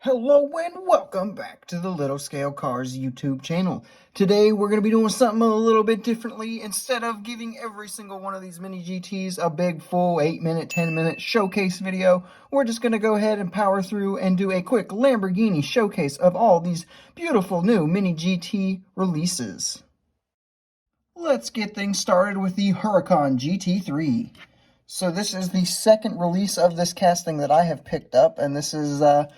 Hello and welcome back to the Little Scale Cars YouTube channel. Today we're going to be doing something a little bit differently. Instead of giving every single one of these mini GTs a big full 8-minute, 10-minute showcase video, we're just going to go ahead and power through and do a quick Lamborghini showcase of all these beautiful new mini GT releases. Let's get things started with the Huracan GT3. So this is the second release of this casting that I have picked up, and this is a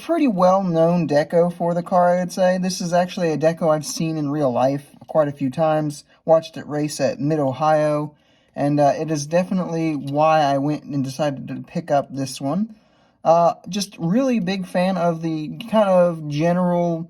pretty well-known deco for the car, I'd say. This is actually a deco I've seen in real life quite a few times, watched it race at Mid-Ohio, and it is definitely why I went and decided to pick up this one. Just really big fan of the kind of general,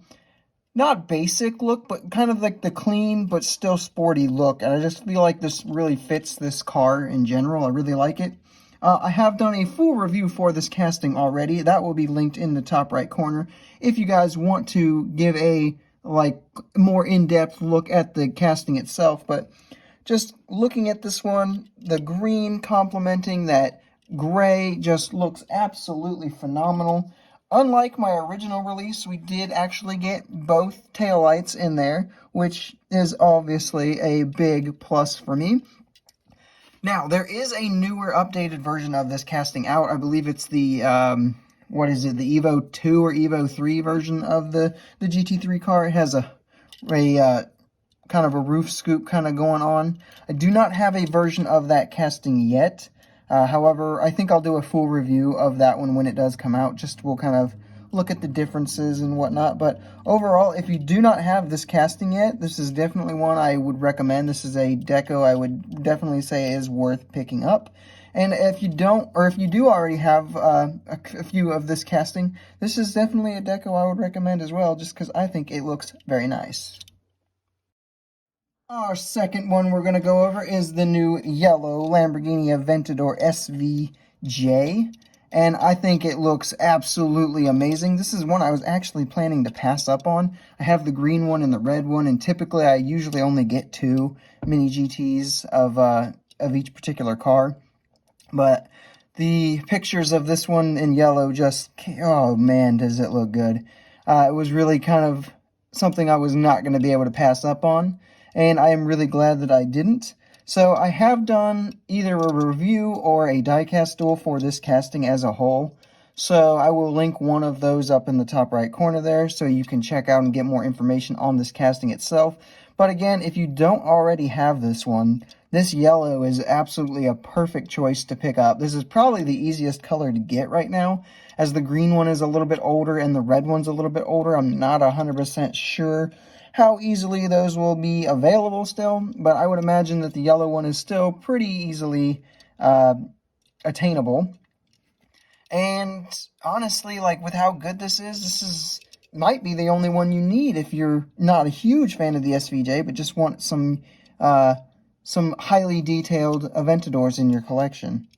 not basic look, but kind of like the clean but still sporty look, and I just feel like this really fits this car in general. I really like it. I have done a full review for this casting already. That will be linked in the top right corner if you guys want to give a more in-depth look at the casting itself. But just looking at this one, the green complementing that gray just looks absolutely phenomenal. Unlike my original release, we did actually get both taillights in there, which is obviously a big plus for me. Now, there is a newer, updated version of this casting out. I believe it's the, what is it, the Evo 2 or Evo 3 version of the GT3 car. It has a kind of a roof scoop kind of going on. I do not have a version of that casting yet. However, I think I'll do a full review of that one when it does come out. Just we'll kind of look at the differences and whatnot. But overall, if you do not have this casting yet, this is definitely one I would recommend. This is a deco I would definitely say is worth picking up. And if you don't, or if you do already have a few of this casting, this is definitely a deco I would recommend as well, just because I think it looks very nice. Our second one we're going to go over is the new yellow Lamborghini Aventador SVJ. And I think it looks absolutely amazing. This is one I was actually planning to pass up on. I have the green one and the red one, and typically I usually only get 2 mini GTs of each particular car. But the pictures of this one in yellow just, oh man, does it look good. It was really kind of something I was not going to be able to pass up on, and I am really glad that I didn't. So I have done either a review or a diecast duel for this casting as a whole. So I will link one of those up in the top right corner there so you can check out and get more information on this casting itself. But again, if you don't already have this one, this yellow is absolutely a perfect choice to pick up. This is probably the easiest color to get right now, as the green one is a little bit older and the red one's a little bit older. I'm not 100% sure how easily those will be available still, but I would imagine that the yellow one is still pretty easily attainable. And honestly, like with how good this is might be the only one you need if you're not a huge fan of the SVJ, but just want some highly detailed Aventadors in your collection.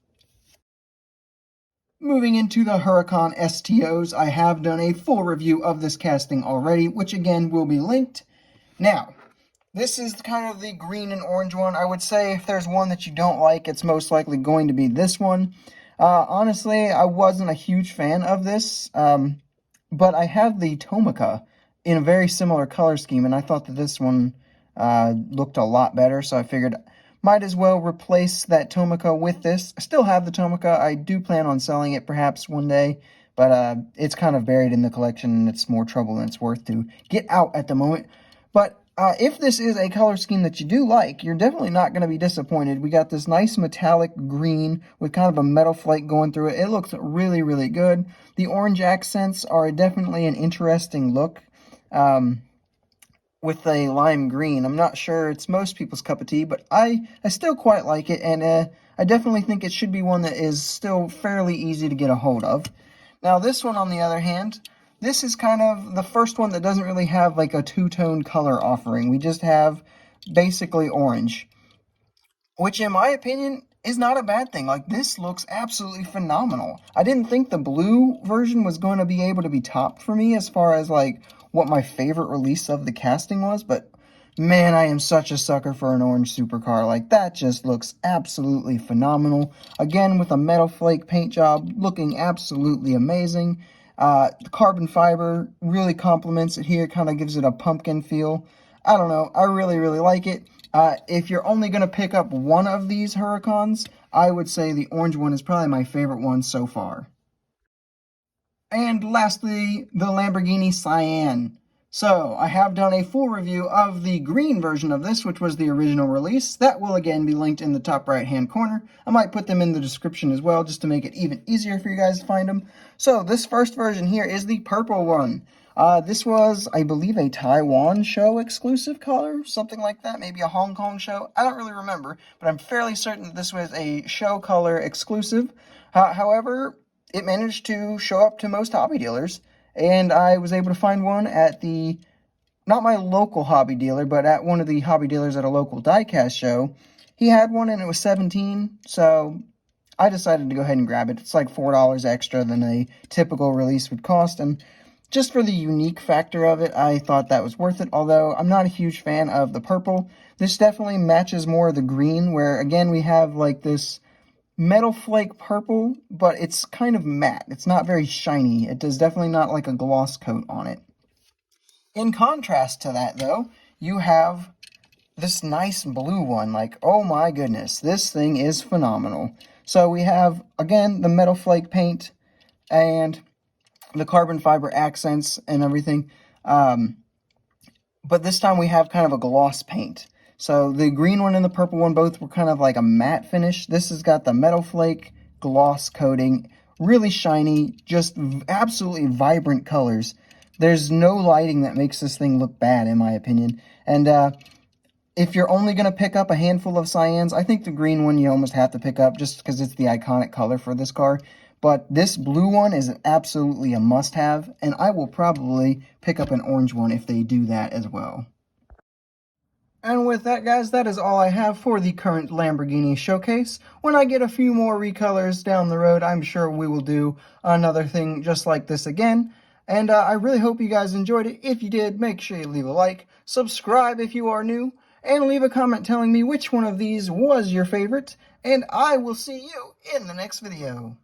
Moving into the Huracan STOs, I have done a full review of this casting already, which again will be linked. Now, this is kind of the green and orange one. I would say if there's one that you don't like, it's most likely going to be this one. Honestly, I wasn't a huge fan of this, but I have the Tomica in a very similar color scheme, and I thought that this one looked a lot better, so I figured might as well replace that Tomica with this. I still have the Tomica. I do plan on selling it perhaps one day, but it's kind of buried in the collection, and it's more trouble than it's worth to get out at the moment. But if this is a color scheme that you do like, you're definitely not going to be disappointed. We got this nice metallic green with kind of a metal flake going through it. It looks really, really good. The orange accents are definitely an interesting look with a lime green. I'm not sure it's most people's cup of tea, but I still quite like it, and I definitely think it should be one that is still fairly easy to get a hold of. Now, this one, on the other hand, this is kind of the first one that doesn't really have like a two-tone color offering. We just have basically orange, which in my opinion is not a bad thing. Like, this looks absolutely phenomenal. I didn't think the blue version was going to be able to be topped for me as far as like what my favorite release of the casting was, but man, I am such a sucker for an orange supercar. Like, that just looks absolutely phenomenal. Again, with a metal flake paint job, looking absolutely amazing. The carbon fiber really complements it here, kind of gives it a pumpkin feel. I don't know, I really, really like it. If you're only going to pick up one of these Huracans, I would say the orange one is probably my favorite one so far. And lastly, the Lamborghini Cyan. So, I have done a full review of the green version of this, which was the original release. That will again be linked in the top right hand corner. I might put them in the description as well, just to make it even easier for you guys to find them. So, this first version here is the purple one. This was, I believe, a Taiwan show exclusive color, something like that, maybe a Hong Kong show. I don't really remember, but I'm fairly certain that this was a show color exclusive. However, it managed to show up to most hobby dealers, and I was able to find one at the, not my local hobby dealer, but at one of the hobby dealers at a local diecast show. He had one and it was $17, so I decided to go ahead and grab it. It's like $4 extra than a typical release would cost, and just for the unique factor of it, I thought that was worth it, although I'm not a huge fan of the purple. This definitely matches more of the green, where again we have like this metal flake purple, but it's kind of matte. It's not very shiny. It does definitely not like a gloss coat on it. In contrast to that, though, you have this nice blue one. Like, oh my goodness, this thing is phenomenal. So we have, again, the metal flake paint and the carbon fiber accents and everything. But this time we have kind of a gloss paint. So the green one and the purple one both were kind of like a matte finish. This has got the metal flake gloss coating, really shiny, just absolutely vibrant colors. There's no lighting that makes this thing look bad, in my opinion. And if you're only going to pick up a handful of cyans, I think the green one you almost have to pick up just because it's the iconic color for this car. But this blue one is absolutely a must-have, and I will probably pick up an orange one if they do that as well. And with that, guys, that is all I have for the current Lamborghini showcase. When I get a few more recolors down the road, I'm sure we will do another thing just like this again. And I really hope you guys enjoyed it. If you did, make sure you leave a like, subscribe if you are new, and leave a comment telling me which one of these was your favorite. And I will see you in the next video.